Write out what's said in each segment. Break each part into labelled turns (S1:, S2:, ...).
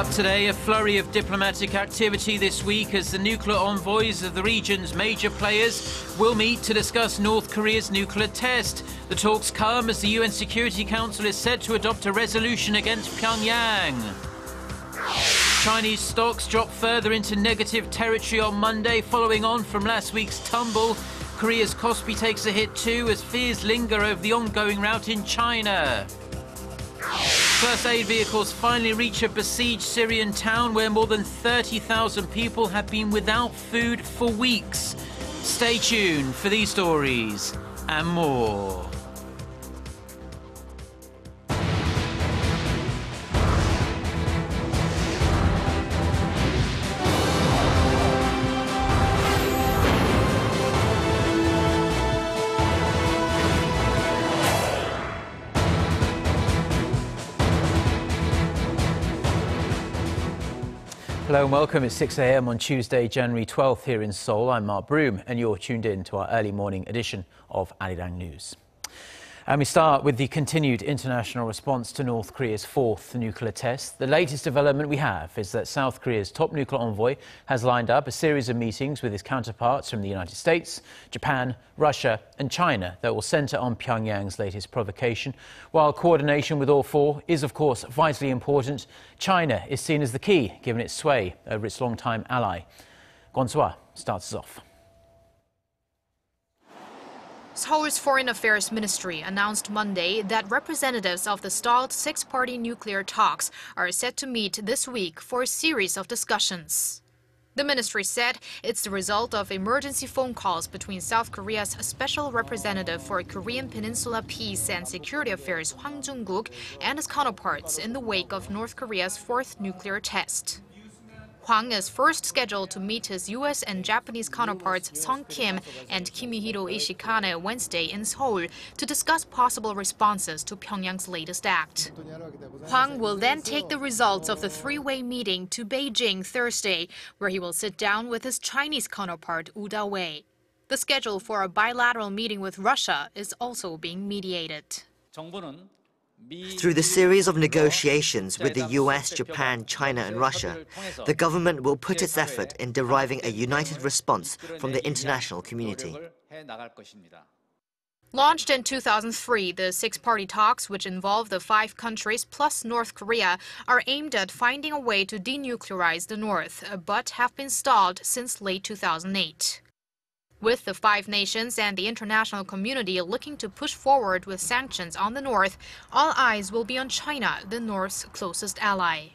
S1: up today, a flurry of diplomatic activity this week as the nuclear envoys of the region's major players will meet to discuss North Korea's nuclear test. The talks come as the UN Security Council is set to adopt a resolution against Pyongyang. Chinese stocks dropped further into negative territory on Monday, following on from last week's tumble. Korea's Kospi takes a hit too as fears linger over the ongoing rout in China. First aid vehicles finally reach a besieged Syrian town where more than 30,000 people have been without food for weeks. Stay tuned for these stories and more. Hello and welcome. It's 6 a.m. on Tuesday, January 12th here in Seoul. I'm Mark Broom and you're tuned in to our early morning edition of Arirang News. And we start with the continued international response to North Korea's fourth nuclear test. The latest development we have is that South Korea's top nuclear envoy has lined up a series of meetings with his counterparts from the United States, Japan, Russia and China that will centre on Pyongyang's latest provocation. While coordination with all four is, of course, vitally important, China is seen as the key, given its sway over its long-time ally. Gwon-swa starts us off.
S2: Seoul's Foreign Affairs Ministry announced Monday that representatives of the stalled Sixparty nuclear talks are set to meet this week for a series of discussions. The ministry said it's the result of emergency phone calls between South Korea's Special Representative for Korean Peninsula Peace and Security Affairs Hwang Jung-guk and his counterparts in the wake of North Korea's fourth nuclear test. Hwang is first scheduled to meet his U.S. and Japanese counterparts Sung Kim and Kimihiro Ishikane Wednesday in Seoul to discuss possible responses to Pyongyang's latest act. Hwang will then take the results of the three-way meeting to Beijing Thursday, where he will sit down with his Chinese counterpart Wu Da-wei. The schedule for a bilateral meeting with Russia is also being mediated.
S3: Through the series of negotiations with the US, Japan, China and Russia, the government will put its effort in deriving a united response from the international community.
S2: Launched in 2003, the six-party talks, which involve the 5 countries plus North Korea, are aimed at finding a way to denuclearize the North, but have been stalled since late 2008. With the 5 nations and the international community looking to push forward with sanctions on the North, all eyes will be on China, the North's closest ally.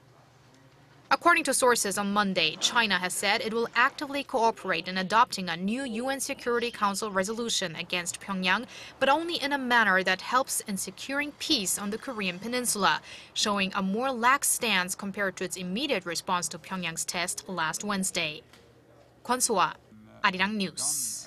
S2: According to sources on Monday, China has said it will actively cooperate in adopting a new UN Security Council resolution against Pyongyang, but only in a manner that helps in securing peace on the Korean peninsula, showing a more lax stance compared to its immediate response to Pyongyang's test last Wednesday. Gwon-swa, Arirang News.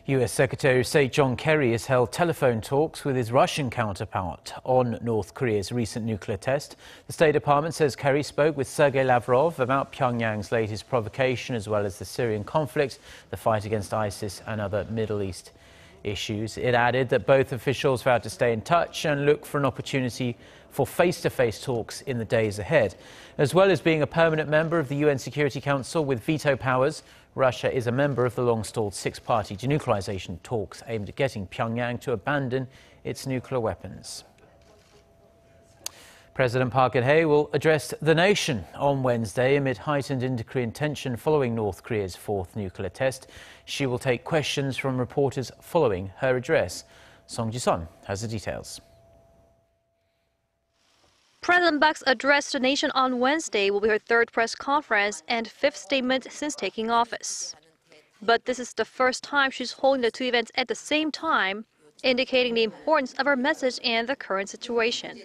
S1: U.S. Secretary of State John Kerry has held telephone talks with his Russian counterpart on North Korea's recent nuclear test. The State Department says Kerry spoke with Sergei Lavrov about Pyongyang's latest provocation, as well as the Syrian conflict, the fight against ISIS and other Middle East issues. It added that both officials vowed to stay in touch and look for an opportunity for face-to-face talks in the days ahead. As well as being a permanent member of the UN Security Council with veto powers, Russia is a member of the long-stalled Sixparty denuclearization talks aimed at getting Pyongyang to abandon its nuclear weapons. President Park Geun-hye will address the nation on Wednesday amid heightened inter-Korean tension following North Korea's fourth nuclear test. She will take questions from reporters following her address. Song Ji-sun has the details.
S4: President Park's address to the nation on Wednesday will be her third press conference and 5th statement since taking office. But this is the first time she's holding the two events at the same time, indicating the importance of her message and the current situation.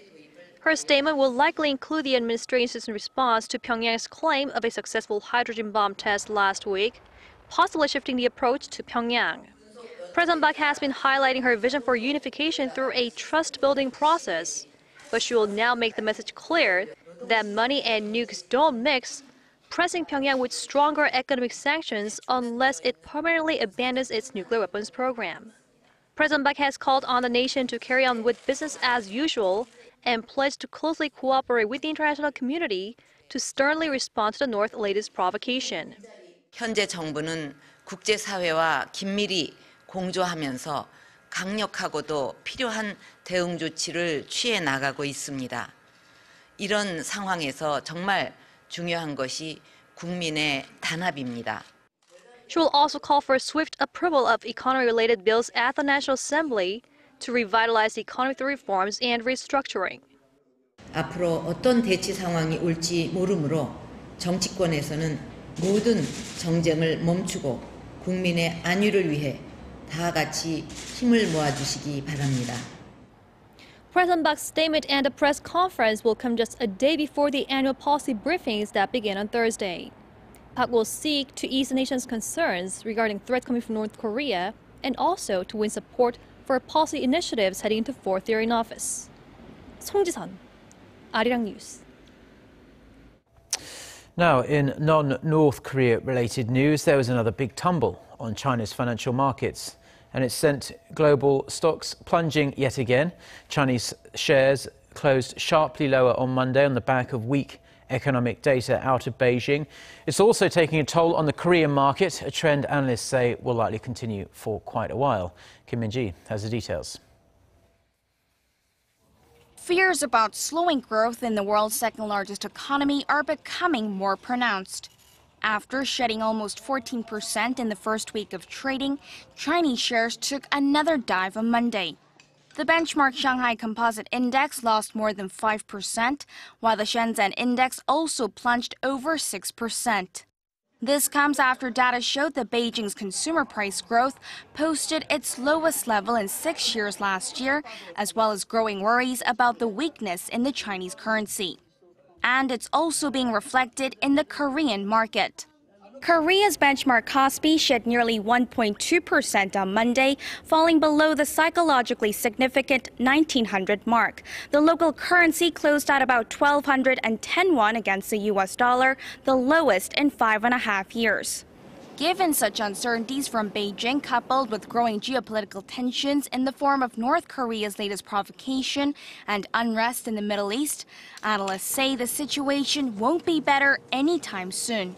S4: Her statement will likely include the administration's response to Pyongyang's claim of a successful hydrogen bomb test last week, possibly shifting the approach to Pyongyang. President Park has been highlighting her vision for unification through a trust-building process, but she will now make the message clear that money and nukes don't mix, pressing Pyongyang with stronger economic sanctions unless it permanently abandons its nuclear weapons program. President Park has called on the nation to carry on with business as usual and pledged to closely cooperate with the international community to sternly respond to the North's latest provocation.
S5: 현재 정부는 국제사회와 긴밀히 공조하면서 강력하고도 필요한 대응 조치를 취해 나가고 있습니다. 이런 상황에서 정말 중요한 것이 국민의 단합입니다.
S4: She will also call for swift approval of economy-related bills at the National Assembly to revitalize the economy through reforms and restructuring.
S5: 앞으로 어떤 대치 상황이 올지 모르므로 정치권에서는 모든 정쟁을 멈추고 국민의 안위를 위해 다 같이 힘을 모아주시기 바랍니다.
S4: President Park's statement and a press conference will come just a day before the annual policy briefings that begin on Thursday. Park will seek to ease the nation's concerns regarding threats coming from North Korea and also to win support for policy initiatives heading into fourth year in office. 송지선, Arirang News.
S1: Now, in non-North Korea-related news, there was another big tumble on China's financial markets, and it sent global stocks plunging yet again. Chinese shares closed sharply lower on Monday on the back of weak economic data out of Beijing. It's also taking a toll on the Korean market, a trend analysts say will likely continue for quite a while. Kim Min-ji has the details.
S6: Fears about slowing growth in the world's second-largest economy are becoming more pronounced. After shedding almost 14% in the first week of trading, Chinese shares took another dive on Monday. The benchmark Shanghai Composite Index lost more than 5%, while the Shenzhen Index also plunged over 6%. This comes after data showed that Beijing's consumer price growth posted its lowest level in 6 years last year, as well as growing worries about the weakness in the Chinese currency. And it's also being reflected in the Korean market. Korea's benchmark Kospi shed nearly 1.2% on Monday, falling below the psychologically significant 1900 mark. The local currency closed at about 1,210 won against the US dollar, the lowest in 5.5 years. Given such uncertainties from Beijing, coupled with growing geopolitical tensions in the form of North Korea's latest provocation and unrest in the Middle East, analysts say the situation won't be better anytime soon.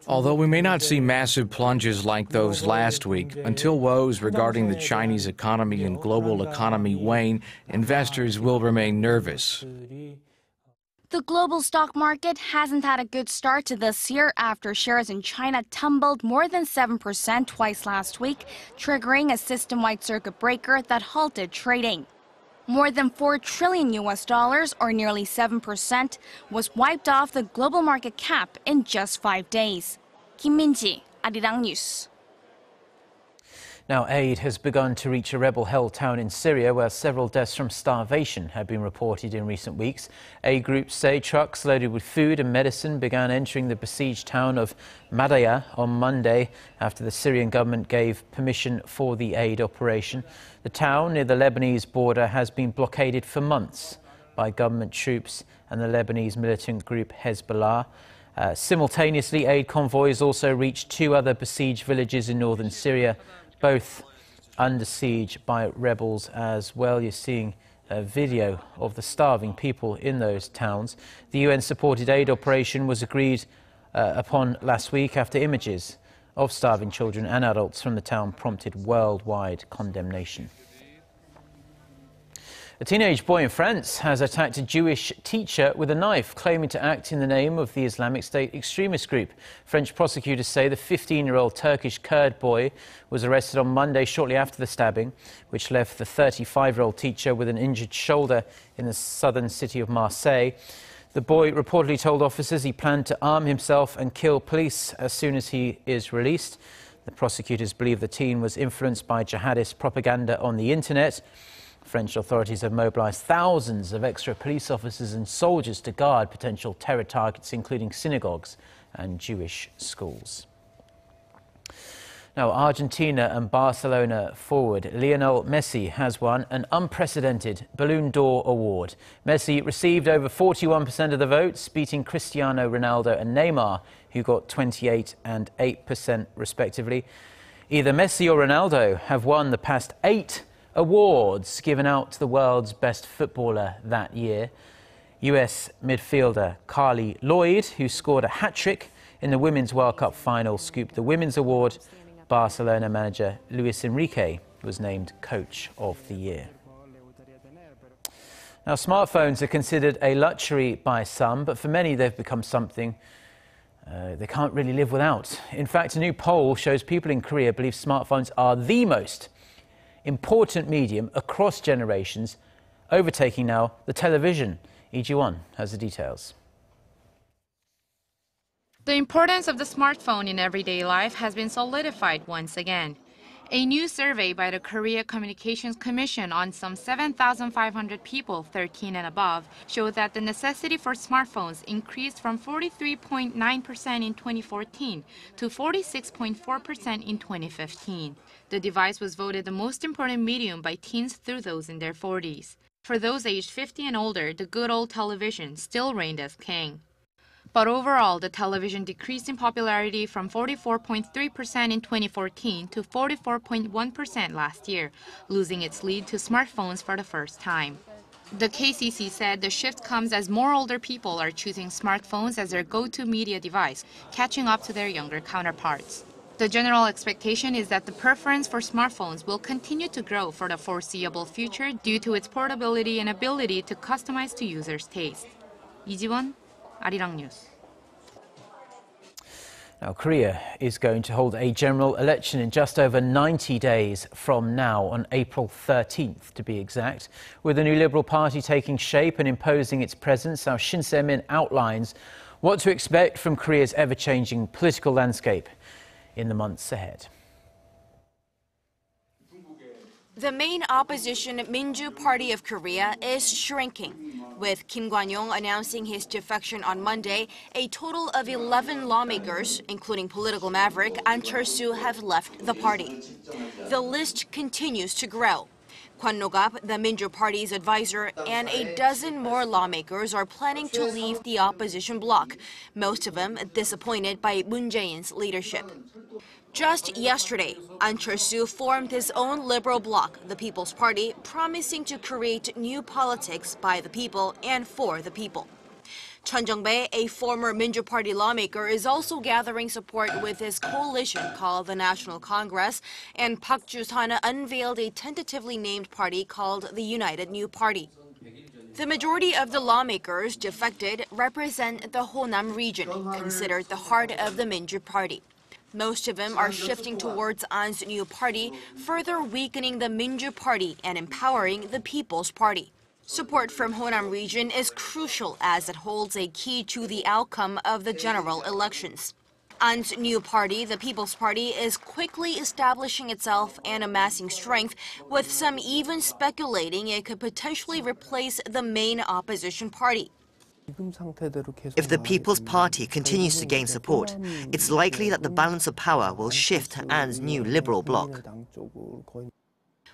S7: Although we may not see massive plunges like those last week, until woes regarding the Chinese economy and global economy wane, investors will remain nervous.
S6: The global stock market hasn't had a good start to this year after shares in China tumbled more than 7% twice last week, triggering a system-wide circuit breaker that halted trading. More than $4 trillion or nearly 7%, was wiped off the global market cap in just 5 days. Kim Min-ji, Arirang News.
S1: Now, aid has begun to reach a rebel-held town in Syria where several deaths from starvation have been reported in recent weeks. Aid groups say trucks loaded with food and medicine began entering the besieged town of Madaya on Monday after the Syrian government gave permission for the aid operation. The town near the Lebanese border has been blockaded for months by government troops and the Lebanese militant group Hezbollah. Simultaneously, aid convoys also reached 2 other besieged villages in northern Syria, both under siege by rebels as well. You're seeing a video of the starving people in those towns. The UN-supported aid operation was agreed upon last week after images of starving children and adults from the town prompted worldwide condemnation. A teenage boy in France has attacked a Jewish teacher with a knife, claiming to act in the name of the Islamic State extremist group. French prosecutors say the 15-year-old Turkish Kurd boy was arrested on Monday shortly after the stabbing, which left the 35-year-old teacher with an injured shoulder in the southern city of Marseille. The boy reportedly told officers he planned to arm himself and kill police as soon as he is released. The prosecutors believe the teen was influenced by jihadist propaganda on the internet. French authorities have mobilized thousands of extra police officers and soldiers to guard potential terror targets, including synagogues and Jewish schools. Now, Argentina and Barcelona forward Lionel Messi has won an unprecedented Ballon d'Or award. Messi received over 41% of the votes, beating Cristiano Ronaldo and Neymar, who got 28% and 8% respectively. Either Messi or Ronaldo have won the past 8 awards given out to the world's best footballer that year. US midfielder Carly Lloyd, who scored a hat-trick in the Women's World Cup final, scooped the Women's Award. Barcelona manager Luis Enrique was named Coach of the Year. Now, smartphones are considered a luxury by some, but for many they've become something they can't really live without. In fact, a new poll shows people in Korea believe smartphones are the most important medium across generations, overtaking now the television. Lee Ji-won has the details.
S8: The importance of the smartphone in everyday life has been solidified once again. A new survey by the Korea Communications Commission on some 7,500 people 13 and above showed that the necessity for smartphones increased from 43.9% in 2014 to 46.4% in 2015. The device was voted the most important medium by teens through those in their 40s. For those aged 50 and older, the good old television still reigned as king. But overall, the television decreased in popularity from 44.3% in 2014 to 44.1% last year, losing its lead to smartphones for the first time. The KCC said the shift comes as more older people are choosing smartphones as their go-to media device, catching up to their younger counterparts. The general expectation is that the preference for smartphones will continue to grow for the foreseeable future due to its portability and ability to customize to users' taste. Lee Ji-won, Arirang News.
S1: Now, Korea is going to hold a general election in just over 90 days from now, on April 13th to be exact. With the new Liberal Party taking shape and imposing its presence, our Shin Se-min outlines what to expect from Korea's ever-changing political landscape in the months ahead.
S6: The main opposition Minju Party of Korea is shrinking. With Kim Kwan-yong announcing his defection on Monday, a total of 11 lawmakers, including political maverick An Chol-soo, have left the party. The list continues to grow. Kwon No-gap, the Minju Party's advisor, and a dozen more lawmakers are planning to leave the opposition bloc, most of them disappointed by Moon Jae-in's leadership. Just yesterday, An Chol-soo formed his own liberal bloc, the People's Party, promising to create new politics by the people and for the people. Chun Jung-bae, a former Minju Party lawmaker, is also gathering support with his coalition called the National Congress, and Park Ju-san unveiled a tentatively named party called the United New Party. The majority of the lawmakers defected represent the Honam region, considered the heart of the Minju Party. Most of them are shifting towards An's new party, further weakening the Minju Party and empowering the People's Party. Support from Honam region is crucial as it holds a key to the outcome of the general elections. An's new party, the People's Party, is quickly establishing itself and amassing strength, with some even speculating it could potentially replace the main opposition party.
S3: If the People's Party continues to gain support, it's likely that the balance of power will shift to An's new Liberal bloc.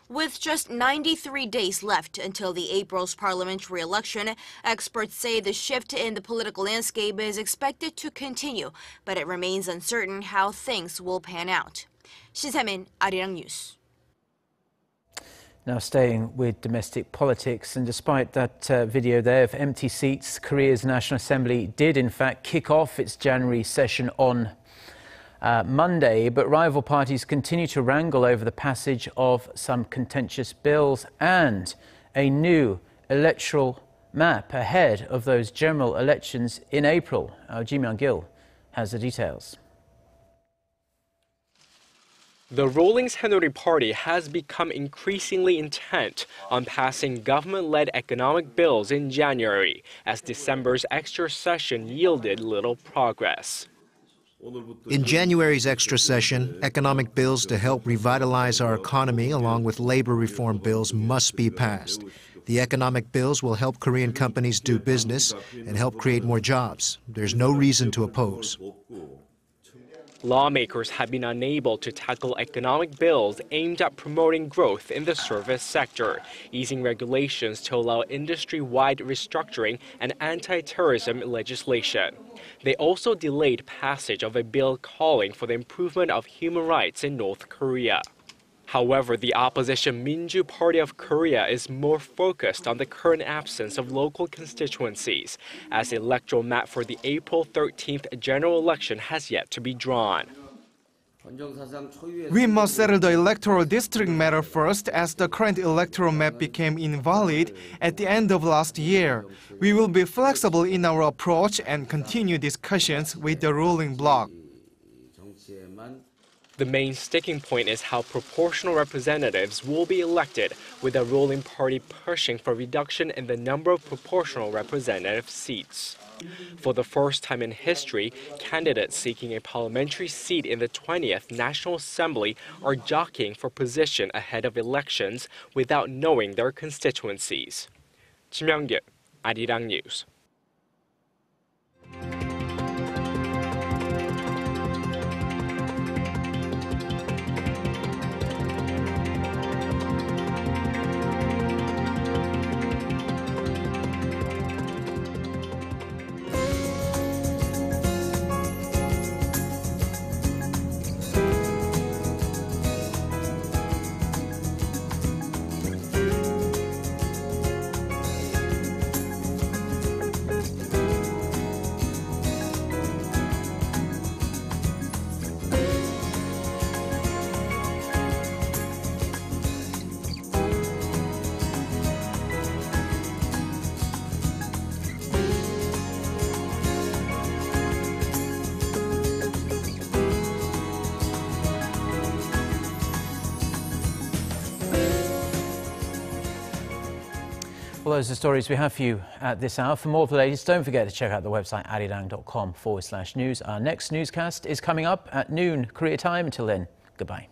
S6: With just 93 days left until the April's parliamentary election, experts say the shift in the political landscape is expected to continue, but it remains uncertain how things will pan out. Shin Se-min, Arirang News.
S1: Now, staying with domestic politics, and despite that video there of empty seats, Korea's National Assembly did in fact kick off its January session on Monday, but rival parties continue to wrangle over the passage of some contentious bills and a new electoral map ahead of those general elections in April. Our Ji Myung-gil has the details.
S9: The ruling Saenuri Party has become increasingly intent on passing government-led economic bills in January, as December's extra session yielded little progress.
S10: In January's extra session, economic bills to help revitalize our economy along with labor reform bills must be passed. The economic bills will help Korean companies do business and help create more jobs. There's no reason to oppose.
S9: Lawmakers have been unable to tackle economic bills aimed at promoting growth in the service sector, easing regulations to allow industry-wide restructuring and anti-terrorism legislation. They also delayed passage of a bill calling for the improvement of human rights in North Korea. However, the opposition Minju Party of Korea is more focused on the current absence of local constituencies, as the electoral map for the April 13th general election has yet to be drawn.
S11: We must settle the electoral district matter first, as the current electoral map became invalid at the end of last year. We will be flexible in our approach and continue discussions with the ruling bloc.
S9: The main sticking point is how proportional representatives will be elected, with the ruling party pushing for reduction in the number of proportional representative seats. For the first time in history, candidates seeking a parliamentary seat in the 20th National Assembly are jockeying for position ahead of elections without knowing their constituencies. Kim Young-gil, Arirang News.
S1: Well, those are the stories we have for you at this hour. For more of the latest, don't forget to check out the website arirang.com/news. Our next newscast is coming up at noon Korea time. Until then, goodbye.